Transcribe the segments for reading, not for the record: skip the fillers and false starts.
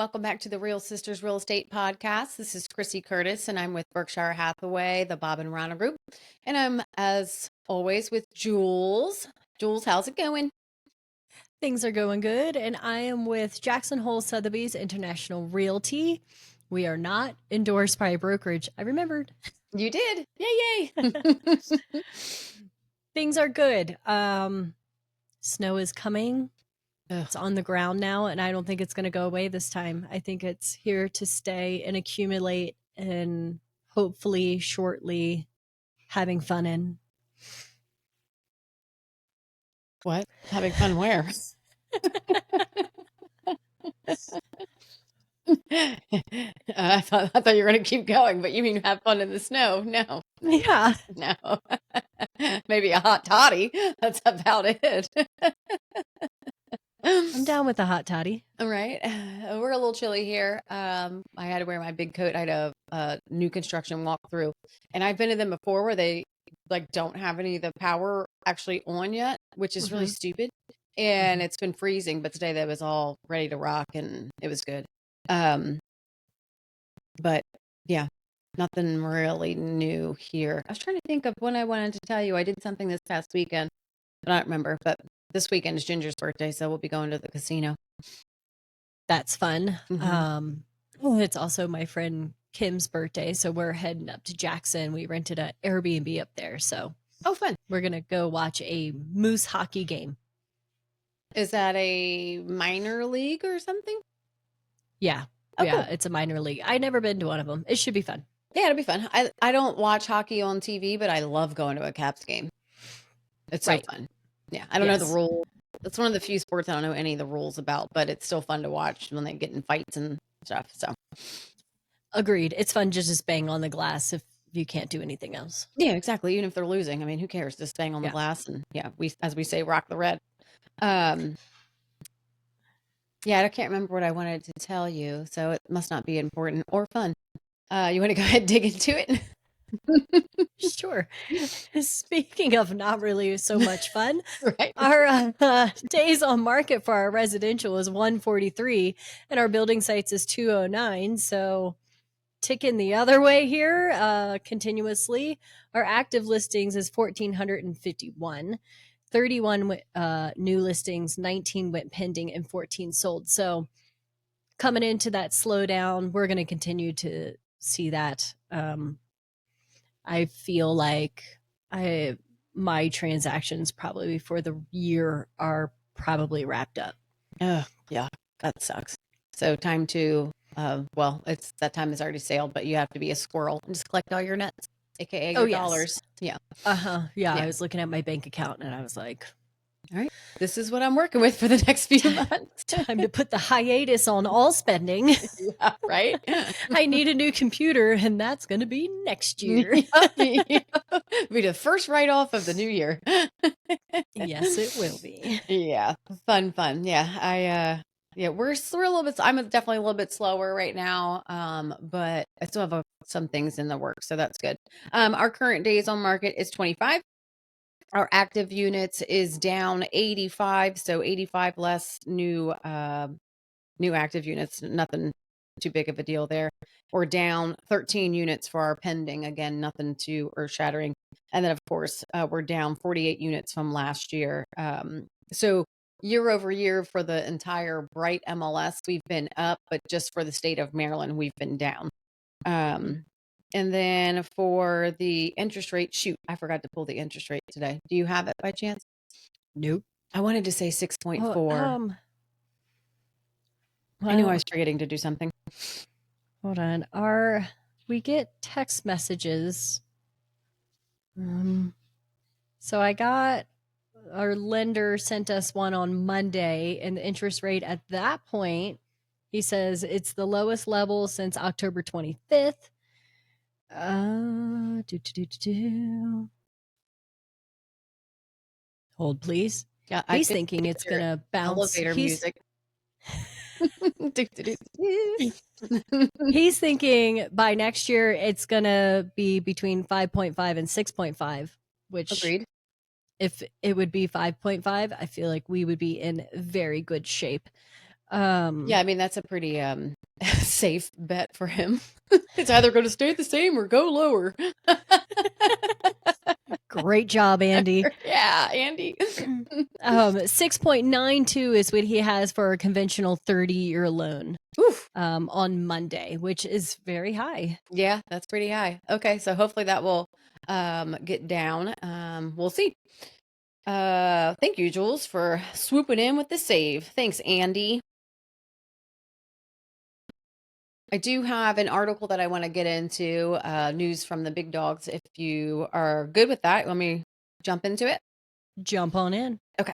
welcome back to the Real Sisters Real Estate Podcast. This is Chrissy Curtis, and I'm with Berkshire Hathaway, the Bob and Rana Group. And I'm, as always, with Jules. Jules, how's it going? Things are going good, and I am with Jackson Hole Sotheby's International Realty. We are not endorsed by a brokerage. I remembered. You did. Yay, yay. Things are good. Snow is coming. Ugh. It's on the ground now, and I don't think it's going to go away this time. I think it's here to stay and accumulate, and hopefully shortly having fun in. What? Having fun where? I thought you were going to keep going, but you mean have fun in the snow? No. Yeah. No. Maybe a hot toddy. That's about it. I'm down with the hot toddy. All right. We're a little chilly here. I had to wear my big coat. I had a new construction walkthrough, and I've been to them before where they don't have any of the power actually on yet, which is really stupid. And it's been freezing, but today that was all ready to rock and it was good. But yeah, nothing really new here. I was trying to think of when I wanted to tell you I did something this past weekend. I don't remember, but this weekend is Ginger's birthday, so we'll be going to the casino. That's fun. It's also my friend Kim's birthday, so we're heading up to Jackson. We rented an Airbnb up there, so fun. We're gonna go watch a Moose hockey game. Is that a minor league or something? Yeah. Oh, yeah, cool. It's a minor league. I've never been to one of them. It should be fun. Yeah, it'll be fun. I don't watch hockey on TV, but I love going to a Caps game. It's so fun. Yeah, I don't know the rules. It's one of the few sports I don't know any of the rules about, but it's still fun to watch when they get in fights and stuff. So, agreed. It's fun to just bang on the glass if you can't do anything else. Yeah, exactly. Even if they're losing, I mean, who cares? Just bang on the glass and as we say, rock the red. Yeah, I can't remember what I wanted to tell you, so it must not be important or fun. You want to go ahead and dig into it? Sure. Speaking of not really so much fun, right? Our days on market for our residential is 143, and our building sites is 209. So ticking the other way here continuously. Our active listings is 1,451. 31 new listings, 19 went pending, and 14 sold. So coming into that slowdown, we're going to continue to see that. I feel like my transactions probably for the year are probably wrapped up. Yeah, that sucks. So time to, it's that time is already sailed, but you have to be a squirrel and just collect all your nuts, aka your dollars. Yeah. Yeah. I was looking at my bank account and I was like, all right, this is what I'm working with for the next few months. Time to put the hiatus on all spending. Yeah, right? I need a new computer, and that's going to be next year. Be the first write-off of the new year. Yes, it will be. Yeah, fun. Yeah, we're still a little bit. I'm definitely a little bit slower right now, but I still have some things in the works, so that's good. Our current days on market is 25. Our active units is down 85, so 85 less new active units. Nothing too big of a deal there. We're down 13 units for our pending. Again, nothing too earth-shattering. And then, of course, we're down 48 units from last year. So year over year for the entire Bright MLS, we've been up, but just for the state of Maryland, we've been down. And then for the interest rate, shoot, I forgot to pull the interest rate today. Do you have it by chance? Nope. I wanted to say 6.4. I knew I was forgetting to do something. Hold on. We get text messages. So I got our lender sent us one on Monday, and the interest rate at that point, he says it's the lowest level since October 25th. Hold, please. Yeah, he's thinking it's gonna bounce. Elevator music. He's thinking by next year it's gonna be between 5.5 and 6.5, which agreed. If it would be 5.5, I feel like we would be in very good shape. Yeah, I mean, that's a pretty safe bet for him. It's either going to stay the same or go lower. Great job, Andy. Yeah, Andy. 6.92 is what he has for a conventional 30-year loan Oof. on Monday, which is very high. Yeah, that's pretty high. Okay, so hopefully that will get down. We'll see. Thank you, Jules, for swooping in with the save. Thanks, Andy. I do have an article that I want to get into, news from the big dogs. If you are good with that, let me jump into it. Jump on in. Okay.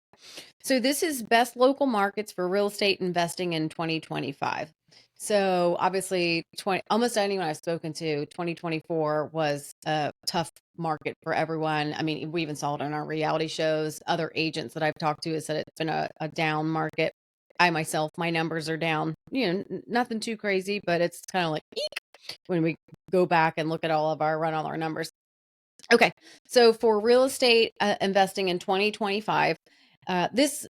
So this is best local markets for real estate investing in 2025. So obviously, almost anyone I've spoken to, 2024 was a tough market for everyone. I mean, we even saw it on our reality shows. Other agents that I've talked to have said it's been a down market. I myself, my numbers are down. Nothing too crazy, but it's kind of like eek when we go back and look at all our numbers. Okay, so for real estate investing in 2025, this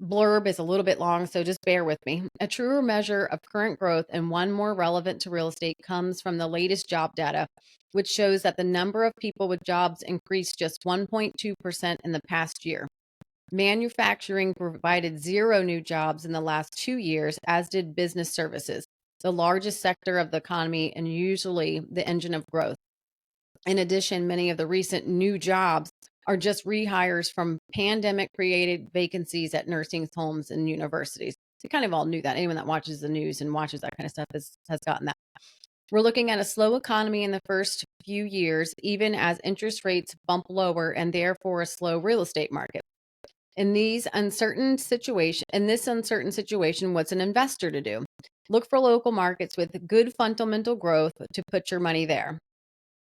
blurb is a little bit long, so just bear with me. A truer measure of current growth and one more relevant to real estate comes from the latest job data, which shows that the number of people with jobs increased just 1.2% in the past year. Manufacturing provided 0 new jobs in the last 2 years, as did business services, the largest sector of the economy and usually the engine of growth. In addition, many of the recent new jobs are just rehires from pandemic-created vacancies at nursing homes and universities. We kind of all knew that. Anyone that watches the news and watches that kind of stuff has gotten that. We're looking at a slow economy in the first few years, even as interest rates bump lower and therefore a slow real estate market. In this uncertain situation, what's an investor to do? Look for local markets with good fundamental growth to put your money there.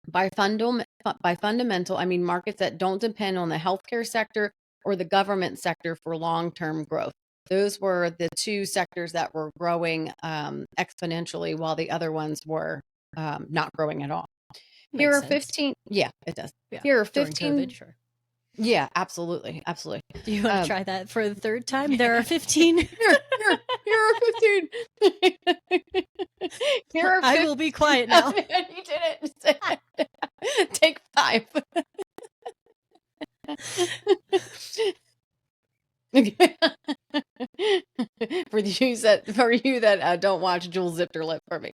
By fundamental, I mean markets that don't depend on the healthcare sector or the government sector for long-term growth. Those were the 2 sectors that were growing exponentially, while the other ones were not growing at all. Here are 15. Yeah, it does. Yeah, Here are during 15. COVID, sure. Yeah, absolutely. Do you want to try that for the 3rd time? There are 15. Here are 15. Here are 15. I will be quiet now. You did it. Take 5. For you that don't watch, Jules zipped her lip for me.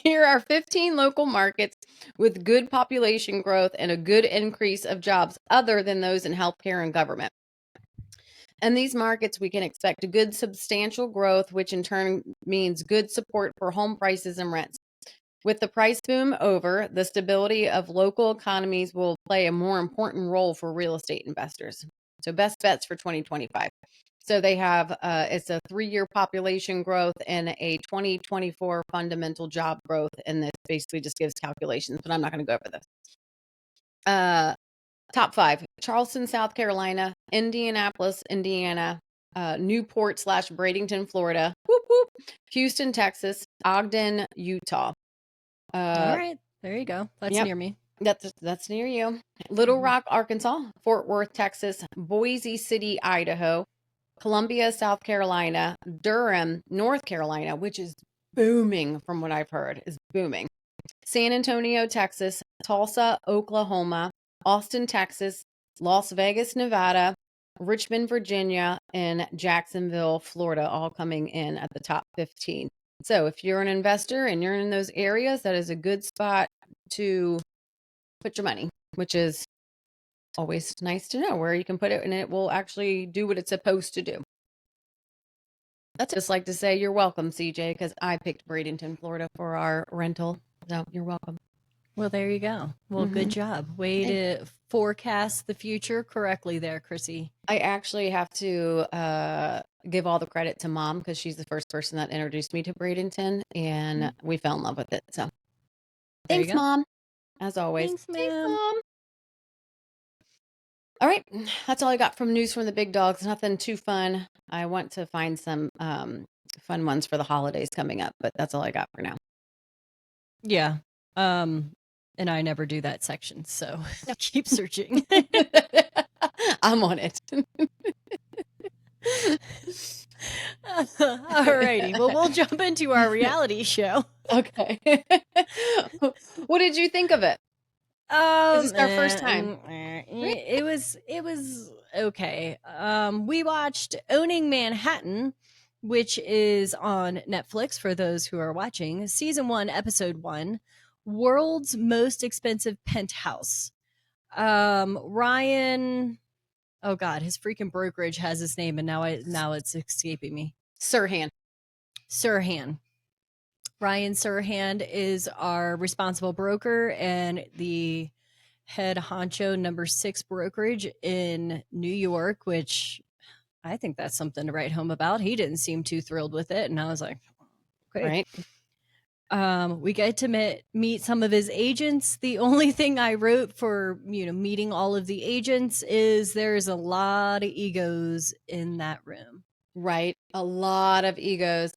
Here are 15 local markets with good population growth and a good increase of jobs other than those in healthcare and government. In these markets, we can expect a good substantial growth, which in turn means good support for home prices and rents. With the price boom over, the stability of local economies will play a more important role for real estate investors. So best bets for 2025. So they have, it's a 3-year population growth and a 2024 fundamental job growth. And this basically just gives calculations, but I'm not going to go over this. Top 5, Charleston, South Carolina, Indianapolis, Indiana, Newport/Bradenton, Florida, whoop, whoop, Houston, Texas, Ogden, Utah. All right, there you go. That's Yep. near me. That's near you. Little Rock, Arkansas, Fort Worth, Texas, Boise City, Idaho, Columbia, South Carolina, Durham, North Carolina, which is booming from what I've heard, is booming. San Antonio, Texas, Tulsa, Oklahoma, Austin, Texas, Las Vegas, Nevada, Richmond, Virginia, and Jacksonville, Florida, all coming in at the top 15. So if you're an investor and you're in those areas, that is a good spot to put your money, which is always nice to know where you can put it and it will actually do what it's supposed to do. That's just like to say you're welcome, CJ, because I picked Bradenton, Florida for our rental. So you're welcome. Well, there you go. Well, good job. Way to forecast the future correctly there, Chrissy. I actually have to give all the credit to Mom because she's the first person that introduced me to Bradenton, and we fell in love with it. So thanks, Mom. As always. Thanks, Thanks, ma'am. Mom. All right. That's all I got from news from the big dogs. Nothing too fun. I want to find some fun ones for the holidays coming up, but that's all I got for now. Yeah. And I never do that section, so keep searching. I'm on it. Alrighty. Well, we'll jump into our reality show. Okay. What did you think of it? 'Cause it's our first time, right? It was okay. We watched Owning Manhattan, which is on Netflix for those who are watching. Season 1, episode 1, World's Most Expensive Penthouse. Ryan, oh god, his freaking brokerage has his name and now it's escaping me. Sirhan. Sirhan. Ryan Sirhan is our responsible broker and the head honcho number 6 brokerage in New York, which I think that's something to write home about. He didn't seem too thrilled with it, and I was like, okay. Right. We get to meet some of his agents. The only thing I wrote for meeting all of the agents is there's a lot of egos in that room. Right. A lot of egos.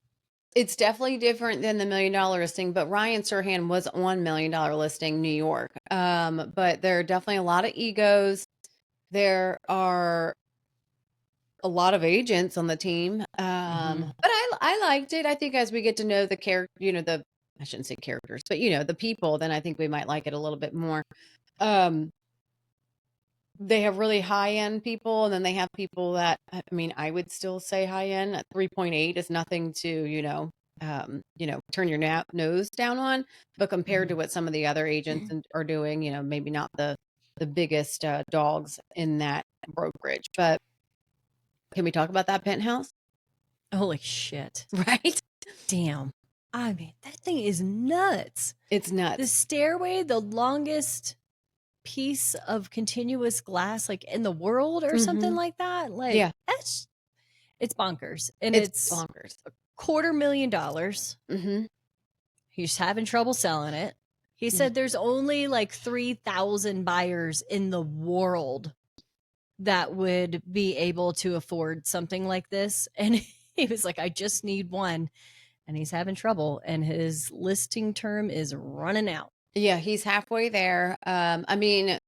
It's definitely different than the $1 Million Listing, but Ryan Sirhan was on $1 Million Listing New York. But there are definitely a lot of egos. There are a lot of agents on the team. But I liked it. I think as we get to know the character, I shouldn't say characters, but the people, then I think we might like it a little bit more. They have really high end people, and then they have people that, I mean, I would still say high end. At 3.8 is nothing to, turn your nose down on, but compared to what some of the other agents are doing, maybe not the biggest dogs in that brokerage. But can we talk about that penthouse? Holy shit. Right? Damn. I mean, that thing is nuts. It's nuts. The stairway, the longest piece of continuous glass like in the world or something like that. Like, Yeah. It's bonkers. And It's bonkers. $250,000. Mm-hmm. He's having trouble selling it. He said there's only like 3,000 buyers in the world that would be able to afford something like this. And he was like, I just need one. And he's having trouble. And his listing term is running out. Yeah, he's halfway there. I mean,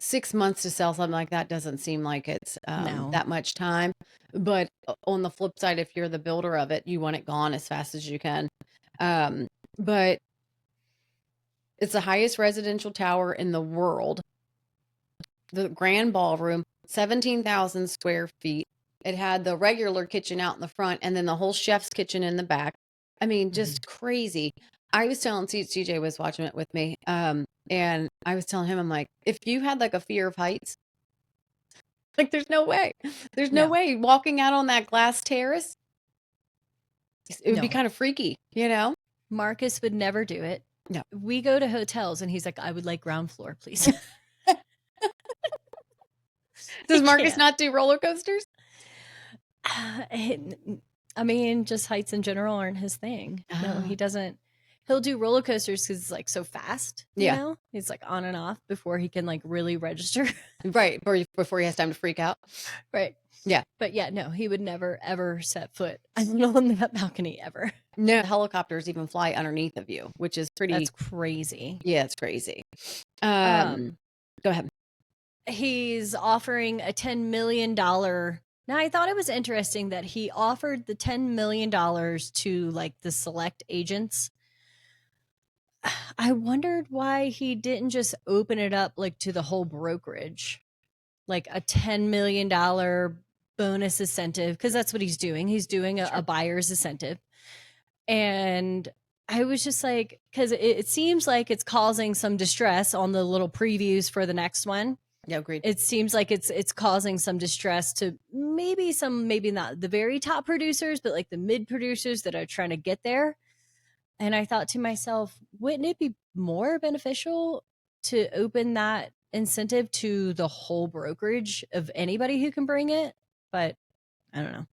6 months to sell something like that doesn't seem like it's No. that much time. But on the flip side, if you're the builder of it, you want it gone as fast as you can. But it's the highest residential tower in the world. The grand ballroom, 17,000 square feet. It had the regular kitchen out in the front and then the whole chef's kitchen in the back. I mean, just crazy. I was telling CJ was watching it with me. And I was telling him, I'm like, if you had like a fear of heights, like there's no way. There's no way walking out on that glass terrace. It would be kind of freaky, Marcus would never do it. No. We go to hotels and he's like, I would like ground floor, please. Does Marcus not do roller coasters? I mean, just heights in general aren't his thing. No, he doesn't. He'll do roller coasters because it's like so fast. You know? He's like on and off before he can like really register. Right. Before he has time to freak out. Right. Yeah. But yeah, no, he would never, ever set foot on that balcony ever. No, helicopters even fly underneath of you, which is pretty. That's crazy. Yeah, it's crazy. Go ahead. He's offering a $10 million. Now, I thought it was interesting that he offered the $10 million to like the select agents. I wondered why he didn't just open it up like to the whole brokerage, like a $10 million bonus incentive, because that's what he's doing. He's doing a buyer's incentive. And I was just like, because it seems like it's causing some distress on the little previews for the next one. Yeah, agreed. It seems like it's causing some distress to maybe not the very top producers, but like the mid producers that are trying to get there. And I thought to myself, wouldn't it be more beneficial to open that incentive to the whole brokerage of anybody who can bring it? But I don't know.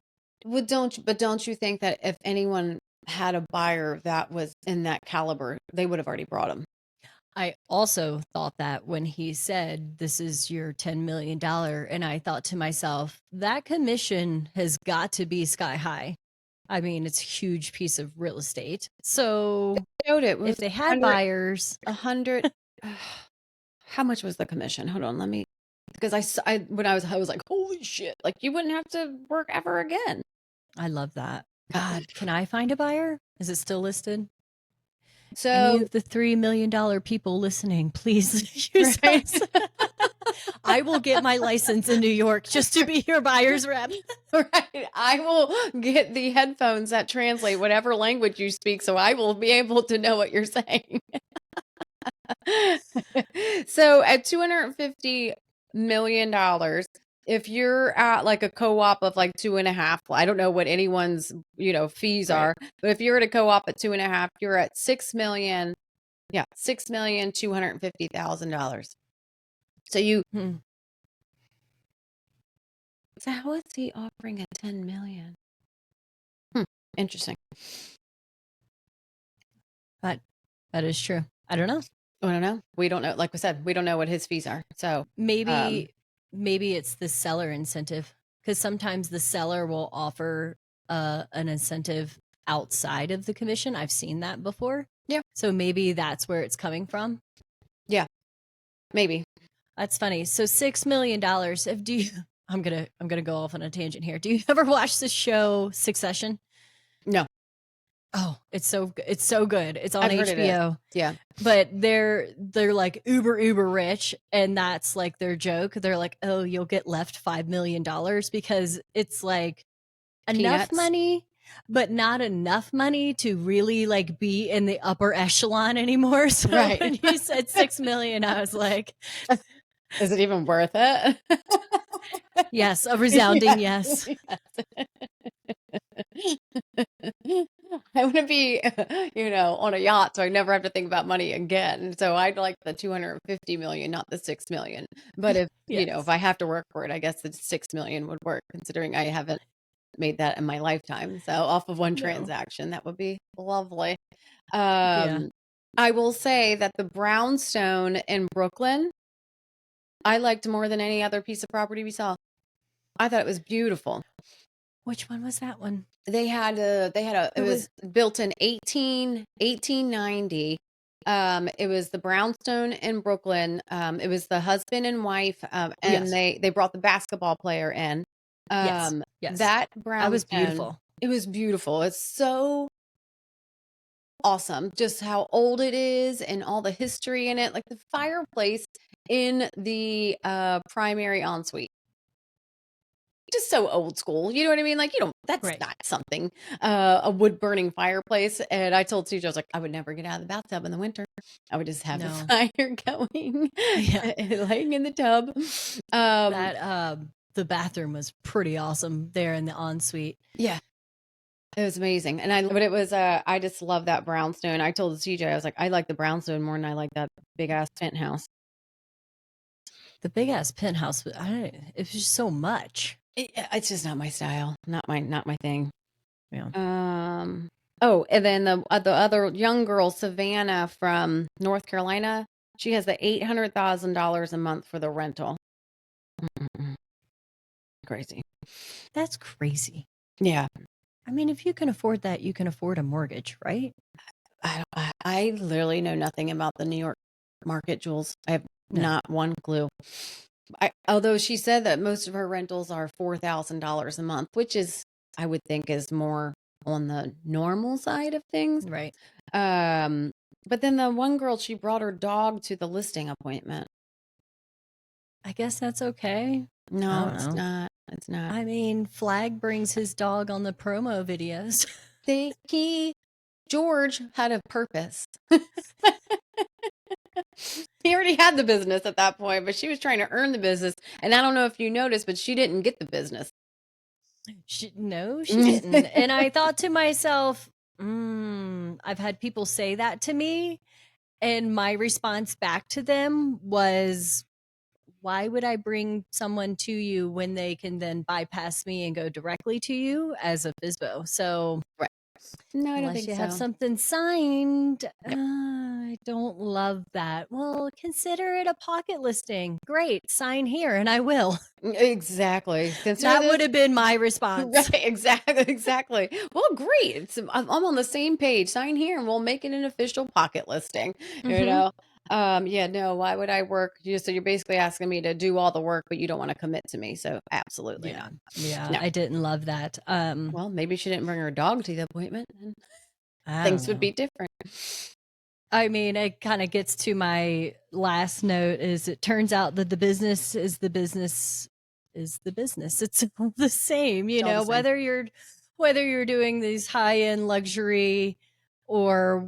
Well, don't you think that if anyone had a buyer that was in that caliber, they would have already brought him? I also thought that when he said, this is your $10 million. And I thought to myself, that commission has got to be sky high. I mean, it's a huge piece of real estate. So if they had buyers, 100, how much was the commission? Hold on, let me, because I was like, holy shit, like you wouldn't have to work ever again. I love that. God, can I find a buyer? Is it still listed? Any So, of the $3 million people listening, please use right. us. I will get my license in New York just to be your buyer's rep. Right. I will get the headphones that translate whatever language you speak, so I will be able to know what you're saying. So at $250 million, if you're at like a co-op of like 2.5, well, I don't know what anyone's, fees Right. are, but if you're at a co-op at 2.5, you're at 6 million. Yeah, $6,250,000. So Hmm. so how is he offering at 10 million? Interesting. But that is true. I don't know. I don't know. We don't know. Like we said, we don't know what his fees are. So, Maybe it's the seller incentive, because sometimes the seller will offer an incentive outside of the commission. I've seen that before. Yeah. So maybe that's where it's coming from. yeah, maybe. That's funny. So $6 million. If do you, I'm gonna go off on a tangent here. Do you ever watch the show Succession? No, Oh, it's so good. It's on I've heard it is. HBO. Yeah. But they're like uber rich, and that's like their joke. They're like, "Oh, you'll get left $5 million," because it's like enough Peanuts. money, but not enough money to really like be in the upper echelon anymore. So Right. when you said 6 million, I was like, Is it even worth it? yes, a resounding yes. I want to be, on a yacht, so I never have to think about money again. So I'd like the 250 million, not the 6 million. But if, Yes. if I have to work for it, I guess the 6 million would work, considering I haven't made that in my lifetime. So off of one No. transaction, that would be lovely. Yeah. I will say that the brownstone in Brooklyn, I liked more than any other piece of property we saw. I thought it was beautiful. Which one was that one? It was built in 1890. It was the brownstone in Brooklyn. It was the husband and wife, and Yes. they brought the basketball player in. Yes. That brownstone, That was beautiful. It was beautiful. It's so awesome just how old it is and all the history in it, like the fireplace in the primary ensuite, just so old school. You know what I mean? Like, that's Right. not something, a wood burning fireplace. And I told CJ, I was like, I would never get out of the bathtub in the winter. I would just have the No. fire going, Yeah. laying in the tub. That the bathroom was pretty awesome there in the ensuite. Yeah, it was amazing. But it was, I just love that brownstone. I told CJ, I was like, I like the brownstone more than I like that big ass penthouse. The big ass penthouse, it was just so much. It's just not my style, not my thing. Yeah. Oh, and then the other young girl, Savannah from North Carolina, she has the $800,000 a month for the rental. Mm-mm. Crazy. That's crazy. Yeah. I mean, if you can afford that, you can afford a mortgage, right? I literally know nothing about the New York market, Jules. I have not one clue. Although she said that most of her rentals are $4,000 a month, which is, I would think, is more on the normal side of things. Right. But then the one girl, she brought her dog to the listing appointment. I guess that's okay. No, it's not. It's not. I mean, Flag brings his dog on the promo videos. George had a purpose. He already had the business at that point, but she was trying to earn the business. And I don't know if you noticed, but she didn't get the business. No, she didn't. And I thought to myself, I've had people say that to me. And my response back to them was, why would I bring someone to you when they can then bypass me and go directly to you as a FSBO? So, right. No, I don't unless think you so. have something signed, I don't love that. Well, consider it a pocket listing. Great, sign here, and I will. Exactly. That would have been my response. Right, exactly. Well, great. I'm on the same page. Sign here, and we'll make it an official pocket listing. Mm-hmm. Yeah, no, why would I work? So you're basically asking me to do all the work, but you don't want to commit to me. So absolutely Yeah. not. Yeah, No. I didn't love that. Well, maybe she didn't bring her dog to the appointment, and I don't things would know. be different. I mean, it kind of gets to my last note is it turns out that the business is the business is the business. It's all the same, It's all the same. whether you're doing these high-end luxury or,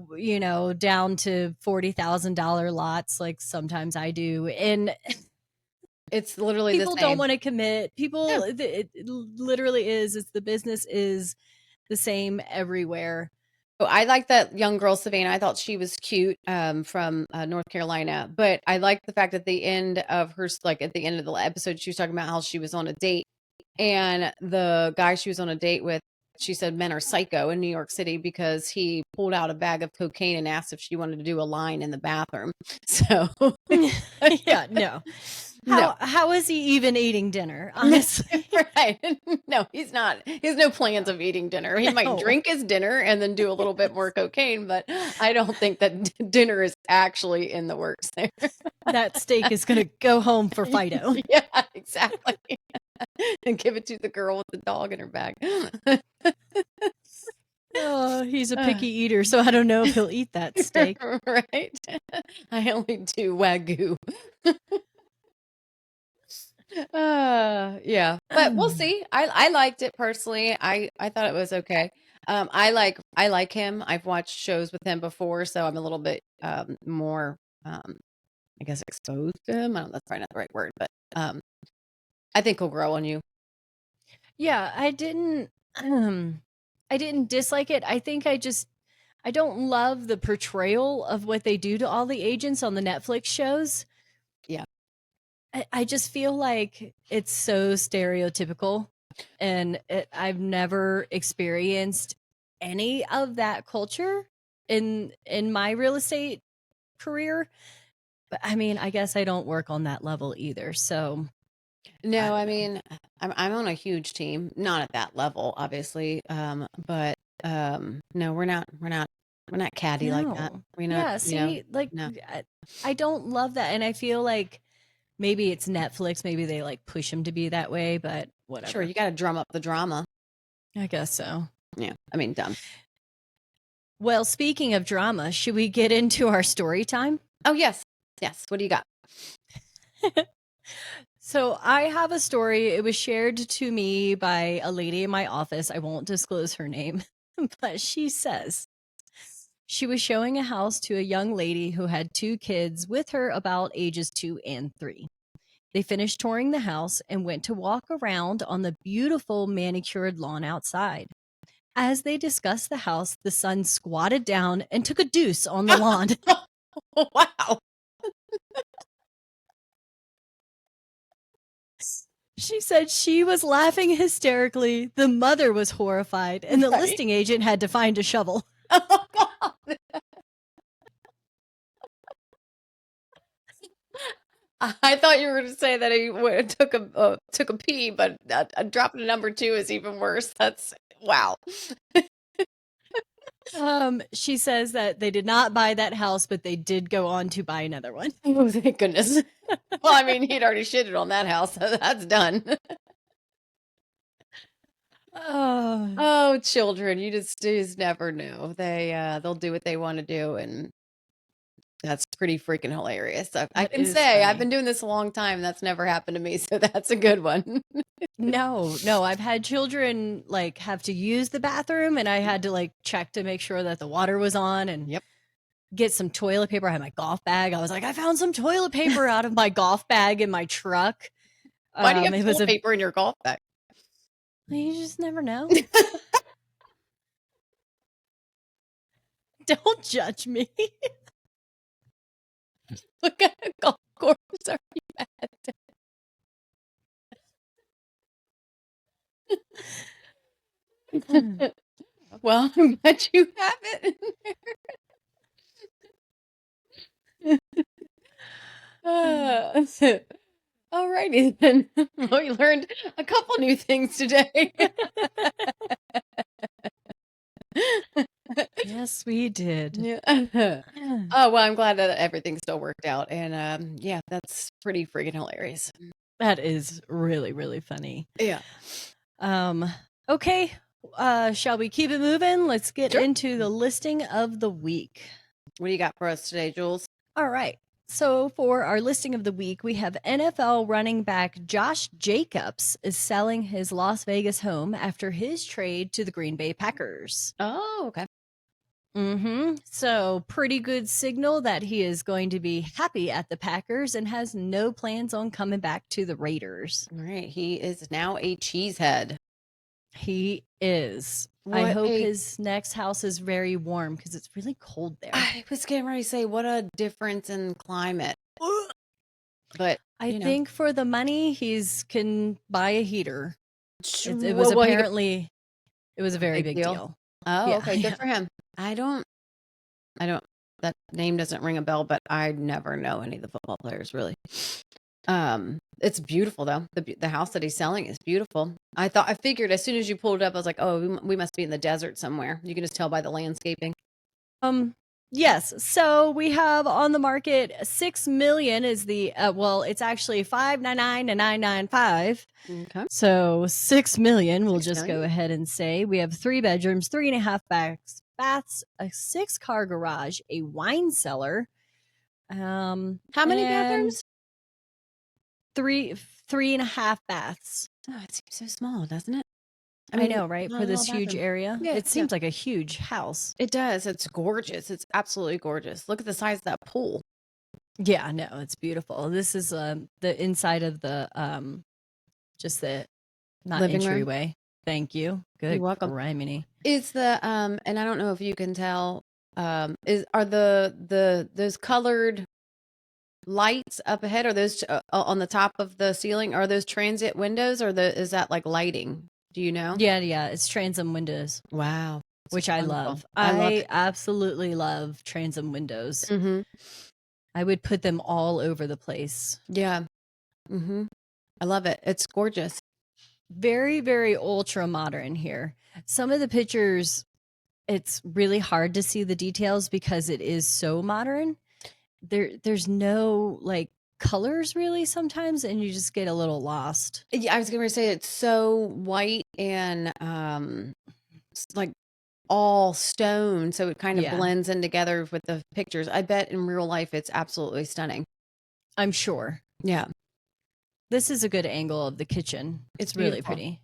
down to $40,000 lots like sometimes I do. And It's literally the people don't same. want to commit. No. It literally is it's the business is the same everywhere. Oh, I like that young girl, Savannah. I thought she was cute, from North Carolina. But I liked the fact at the end of her, like at the end of the episode, she was talking about how she was on a date, and the guy she was on a date with, she said men are psycho in New York City because he pulled out a bag of cocaine and asked if she wanted to do a line in the bathroom. So Yeah, no. no. How is he even eating dinner? Honestly, Right. No, he's not. He has no plans of eating dinner. He might no. drink his dinner and then do a little bit more cocaine, but I don't think that dinner is actually in the works there. That steak is going to go home for Fido. Yeah, exactly. And give it to the girl with the dog in her bag. Oh, he's a picky eater, so I don't know if he'll eat that steak. Right? I only do Wagyu. Yeah, but we'll see. I liked it personally. I thought it was okay. I like him. I've watched shows with him before, so I'm a little bit more I guess exposed to him. I don't know if that's probably not the right word, but I think he'll grow on you. Yeah, I didn't dislike it. I think I don't love the portrayal of what they do to all the agents on the Netflix shows. Yeah. I just feel like it's so stereotypical, and I've never experienced any of that culture in my real estate career. But I mean, I guess I don't work on that level either. So I No, I don't know. mean, I'm on a huge team, not at that level, obviously. But no, we're not catty like that. No. We're not, Yeah, see, like no. I don't love that, and I feel like maybe it's Netflix, maybe they like push them to be that way, but Sure, whatever. you got to drum up the drama. I guess so. Yeah, I mean, dumb. Well, speaking of drama, should we get into our story time? Oh, yes. Yes. What do you got? So, I have a story. It was shared to me by a lady in my office. I won't disclose her name, but she says she was showing a house to a young lady who had two kids with her about ages 2 and 3. They finished touring the house and went to walk around on the beautiful manicured lawn outside. As they discussed the house, the son squatted down and took a deuce on the lawn. Wow. She said she was laughing hysterically. The mother was horrified, and the Right. listing agent had to find a shovel. Oh, God. I thought you were going to say that he took a pee, but dropping a number two is even worse. That's wow. She says that they did not buy that house, but they did go on to buy another one. Oh, thank goodness. Well, I mean, he'd already shitted on that house, so that's done. Oh, Oh, children, you just never know. They'll do what they want to do, and that's pretty freaking hilarious. I that can is say I've funny. been doing this a long time. That's never happened to me, so that's a good one. No, I've had children like have to use the bathroom, and I had to like check to make sure that the water was on and Yep. get some toilet paper. I had my golf bag. I was like, I found some toilet paper out of my golf bag in my truck. Why do you It have was toilet paper in your golf bag? you just never know. Don't judge me. What kind of golf course are you at? Well, I'm glad you have it in there. All righty then. Well, we learned a couple new things today. Yeah, Yes, we did. Yeah. Oh, well, I'm glad that everything still worked out. And yeah, that's pretty freaking hilarious. That is really, really funny. Yeah. Um, okay. Shall we keep it moving? Let's get Sure. into the listing of the week. What do you got for us today, Jules? All right. So for our listing of the week, we have NFL running back Josh Jacobs is selling his Las Vegas home after his trade to the Green Bay Packers. Oh, okay. So pretty good signal that he is going to be happy at the Packers and has no plans on coming back to the Raiders. All right. He is now a cheesehead. He is. I hope his next house is very warm because it's really cold there. I was getting ready to say, what a difference in climate. But I think for the money, he's can buy a heater. It was a very big deal. Oh, Yeah, okay. Good for him. I don't, that name doesn't ring a bell, but I never know any of the football players really. It's beautiful though. The house that he's selling is beautiful. I figured as soon as you pulled it up, I was like, oh, we must be in the desert somewhere. You can just tell by the landscaping. Yes. So we have on the market 6 million is the it's actually 599,995. Okay. So 6 million. We'll 6 just million. go ahead and say we have 3 bedrooms, 3.5 baths, a 6-car garage, a wine cellar. How many bathrooms? 3.5 baths. Oh, it seems so small, doesn't it? I know, right? not For a this little huge bathroom. area. Yeah, It seems like a huge house. It does. It's gorgeous. It's absolutely gorgeous. Look at the size of that pool. Yeah, no, it's beautiful. This is the inside of the just the not Living room? entryway. Thank you. Good. You're welcome. Criminy. Is the and I don't know if you can tell, are those colored lights up ahead? Are those on the top of the ceiling? Are those transit windows, or is that like lighting? Do you know? Yeah, it's transom windows, Wow. which I wonderful. love. I love I it. absolutely love transom windows. Mm-hmm. I would put them all over the place. Yeah. Mm-hmm. I love it. It's gorgeous. Very, very ultra modern here. Some of the pictures, it's really hard to see the details because it is so modern. There's no like colors really sometimes, and you just get a little lost. Yeah, I was gonna say it's so white and like all stone, so it kind of Yeah. blends in together with the pictures. I bet in real life it's absolutely stunning. I'm sure. Yeah. This is a good angle of the kitchen. It's really beautiful. pretty.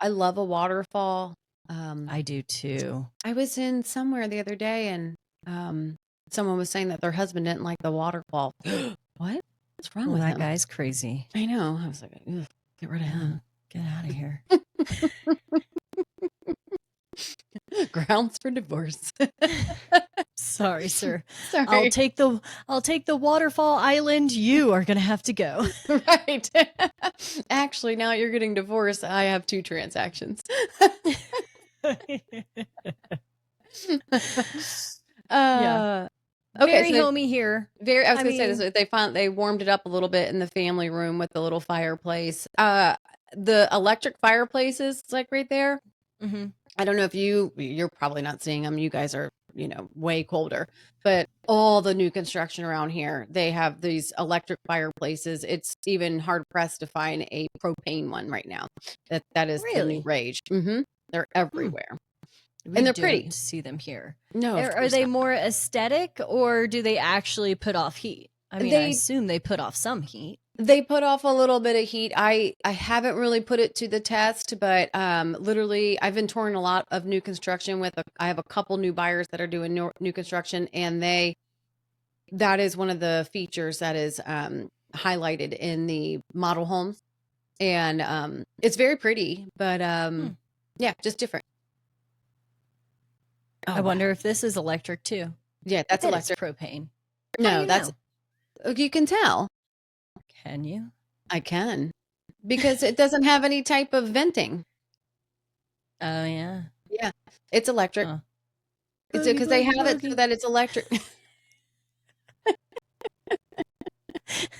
I love a waterfall. I do too. I was in somewhere the other day and someone was saying that their husband didn't like the waterfall. What? What's wrong Well, with that him? guy's crazy. I know. I was like, ugh, get rid of him. Get out of here. Grounds for divorce. Sorry, sir. Sorry. I'll take the waterfall island. You are gonna have to go. Right. Actually, now you're getting divorced. I have 2 transactions. Yeah. Okay, Very so homey here. I was I gonna say mean- this. They warmed it up a little bit in the family room with the little fireplace. The electric fireplaces, like right there. Mm-hmm. I don't know if you're probably not seeing them. You guys are, way colder. But all the new construction around here, they have these electric fireplaces. It's even hard pressed to find a propane one right now. That is the Really? new rage. They're everywhere. We they're don't pretty. see them here. No, of Are course they not. more aesthetic or do they actually put off heat? I mean, I assume they put off some heat. They put off a little bit of heat. I haven't really put it to the test, but literally I've been touring a lot of new construction I have a couple new buyers that are doing new construction, and that is one of the features that is highlighted in the model homes. And it's very pretty, but yeah, just different. I wonder if this is electric too. Yeah, that's I bet it's electric. propane. No, you can tell. Can you? I can, because it doesn't have any type of venting. Oh yeah. Yeah, it's electric. Huh. It's because they have it so that it's electric.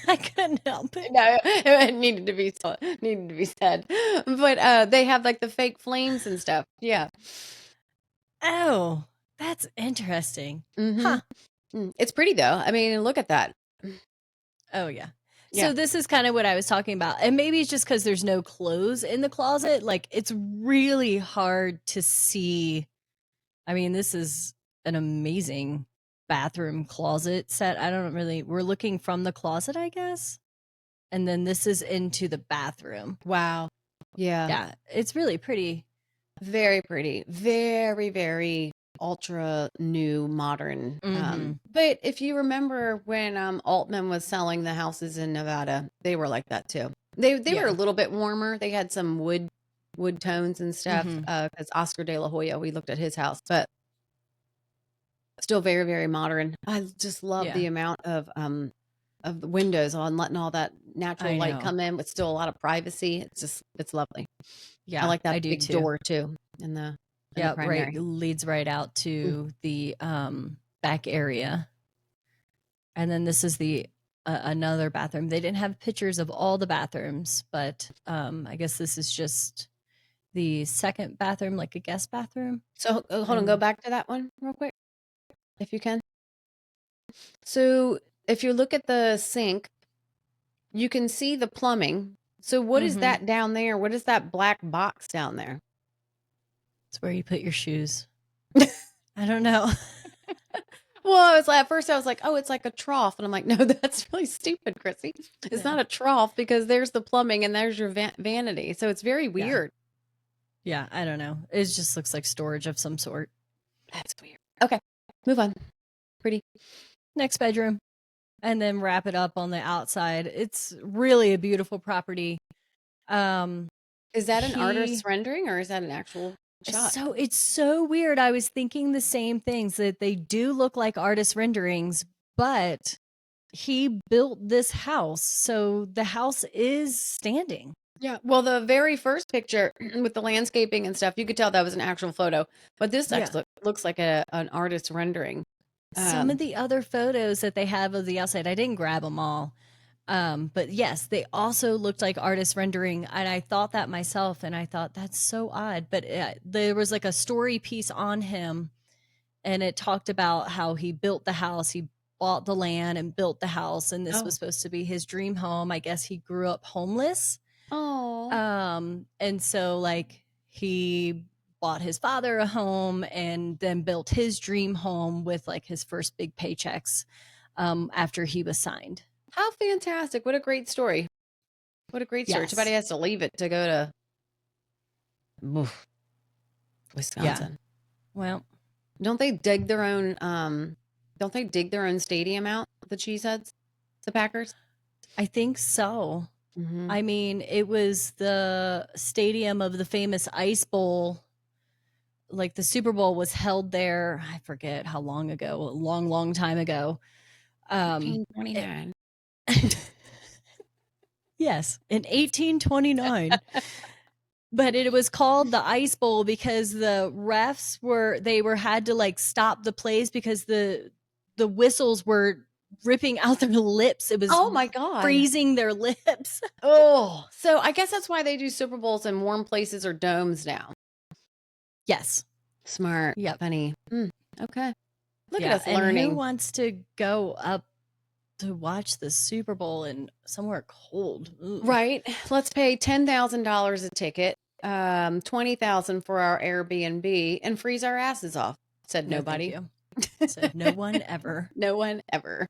I couldn't help it. No, it needed to be said. But they have like the fake flames and stuff. Yeah. Oh, That's interesting. Mm-hmm. Huh. It's pretty though. I mean, look at that. Oh, yeah. Yeah. So this is kind of what I was talking about. And maybe it's just because there's no clothes in the closet. Like, it's really hard to see. I mean, this is an amazing bathroom closet set. I don't really, we're looking from the closet, I guess. And then this is into the bathroom. Wow. Yeah. Yeah, it's really pretty. Very pretty. Very, very ultra new modern. Mm-hmm. But if you remember when Altman was selling the houses in Nevada, they were like that too. They were a Yeah. little bit warmer. They had some wood tones and stuff. Mm-hmm. Because Oscar De La Hoya, we looked at his house, but still very, very modern. I just love Yeah, the amount of the windows on letting all that natural I light know. come in, but still a lot of privacy. It's lovely. I Yeah, like that I do big too. door too in the Yeah, right. primary. Leads right out Mm. to the back area. And then this is the another bathroom. They didn't have pictures of all the bathrooms, but I guess this is just the second bathroom, like a guest bathroom. So hold on, go And back to that one real quick, if you can. So if you look at the sink, you can see the plumbing. So what is mm-hmm. that down there? What is that black box down there? It's where you put your shoes. I don't know. Well, I was like, at first I was like, oh, it's like a trough. And I'm like, no, that's really stupid, Chrissy. It's Yeah. not a trough because there's the plumbing and there's your vanity. So it's very Yeah. weird. Yeah, I don't know. It just looks like storage of some sort. That's weird. Okay, move on. Pretty. Next bedroom. And then wrap it up on the outside. It's really a beautiful property. Um Is that an he artist's rendering or is that an actual shot? So it's so weird. I was thinking the same things, that they do look like artist renderings, but he built this house. So the house is standing. Yeah. Well, the very first picture with the landscaping and stuff, you could tell that was an actual photo. But this Yeah. actually looks like an artist's rendering. Some of the other photos that they have of the outside, I didn't grab them all. But yes, they also looked like artist rendering. And I thought that myself, and I thought that's so odd. But there was like a story piece on him, and it talked about how he built the house. He bought the land and built the house, and this was Oh. supposed to be his dream home. I guess he grew up homeless. Oh. And so like he bought his father a home and then built his dream home with like his first big paychecks after he was signed. How fantastic. What a great story. What a great story. Too bad he Yes. has to leave it to go to oof, Yeah. Wisconsin. Well, Don't they dig their own stadium out, the Cheeseheads? The Packers? I think so. Mm-hmm. I mean, it was the stadium of the famous Ice Bowl. Like the Super Bowl was held there. I forget how long ago, a long, long time ago. 1929. Yes, in 1829. But it was called the Ice Bowl because the refs had to like stop the plays because the whistles were ripping out their lips. It was Oh my God. freezing their lips. Oh, so I guess that's why they do Super Bowls in warm places or domes now. Yes. Smart. Yep. Funny. Okay. Look Yeah, at us and learning. who wants to go up to watch the Super Bowl in somewhere cold? Ugh. Right. Let's pay $10,000 a ticket, $20,000 for our Airbnb, and freeze our asses off. Said No, nobody. thank you. Said no one ever. No one ever.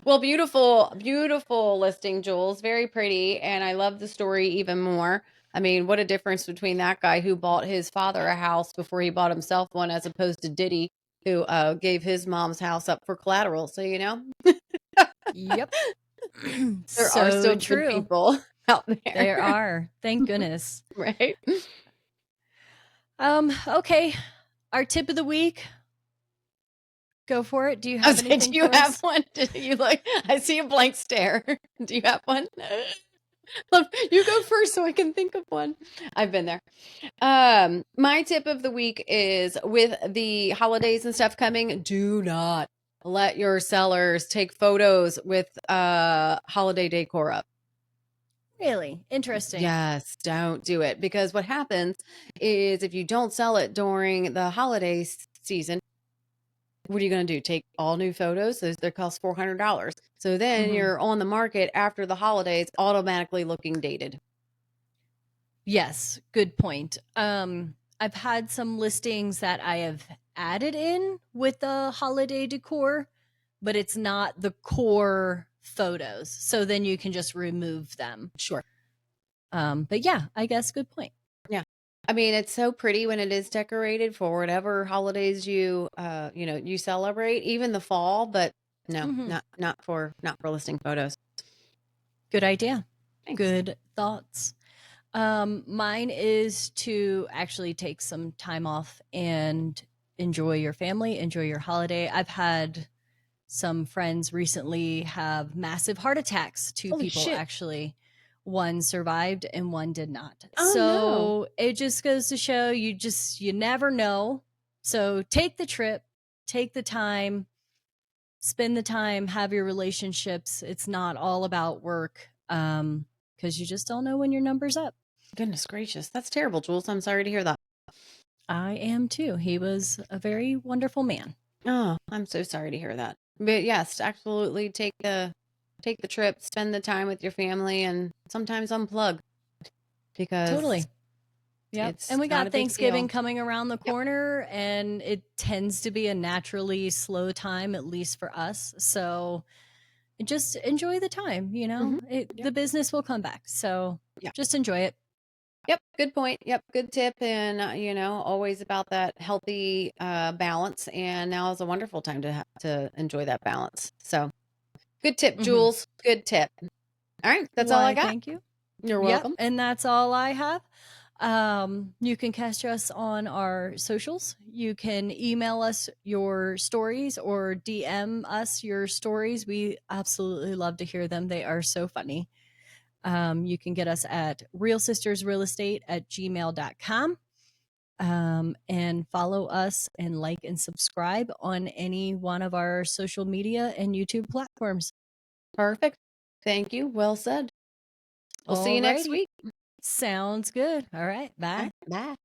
Well, beautiful, beautiful listing, Jules. Very pretty. And I love the story even more. I mean, what a difference between that guy who bought his father a house before he bought himself one, as opposed to Diddy, who gave his mom's house up for collateral. So, you know, Yep. there are So still true. good people out there. There are. Thank goodness. Right. Okay. Our tip of the week. Go for it. Do you I have was anything saying, do you for have us? one? Do you like? I see a blank stare. Do you have one? Look, you go first so I can think of one. I've been there. My tip of the week is, with the holidays and stuff coming, do not let your sellers take photos with holiday decor up. Really? Interesting. Yes, don't do it, because what happens is if you don't sell it during the holidays season. What are you going to do? Take all new photos? Those they cost $400. So then Mhm. you're on the market after the holidays, automatically looking dated. Yes, good point. I've had some listings that I have added in with the holiday decor, but it's not the core photos. So then you can just remove them. Sure. But yeah, I guess good point. Yeah. I mean, it's so pretty when it is decorated for whatever holidays you you celebrate, even the fall, but no, Mhm. not for listing photos. Good idea. Thanks. Good thoughts. Mine is to actually take some time off and enjoy your family, enjoy your holiday. I've had some friends recently have massive heart attacks. Two Holy people shit. actually. One survived and one did not. Oh no. So it just goes to show you never know. So take the trip, take the time, spend the time, have your relationships. It's not all about work. Because you just don't know when your number's up. Goodness gracious. That's terrible, Jules. I'm sorry to hear that. I am too. He was a very wonderful man. Oh, I'm so sorry to hear that. But yes, absolutely take the trip, spend the time with your family and sometimes unplug Totally. because Yep. it's And we not got a big Thanksgiving deal. coming around the Yep. corner, and it tends to be a naturally slow time, at least for us. So just enjoy the time, Mhm. the Yep. business will come back. So Yeah. just enjoy it. Yep, good point. Yep, good tip. And, always about that healthy balance. And now is a wonderful time to enjoy that balance. So, good tip, Hmm. Jules. Good tip. All right, that's all I Why, got. thank you. You're Yep. welcome. And that's all I have. You can catch us on our socials. You can email us your stories or DM us your stories. We absolutely love to hear them. They are so funny. You can get us at realsistersrealestate@gmail.com. And follow us and like and subscribe on any one of our social media and YouTube platforms. Perfect. Thank you. Well said. We'll see you next Alrighty. week. Sounds good. All right. All Bye. right, bye.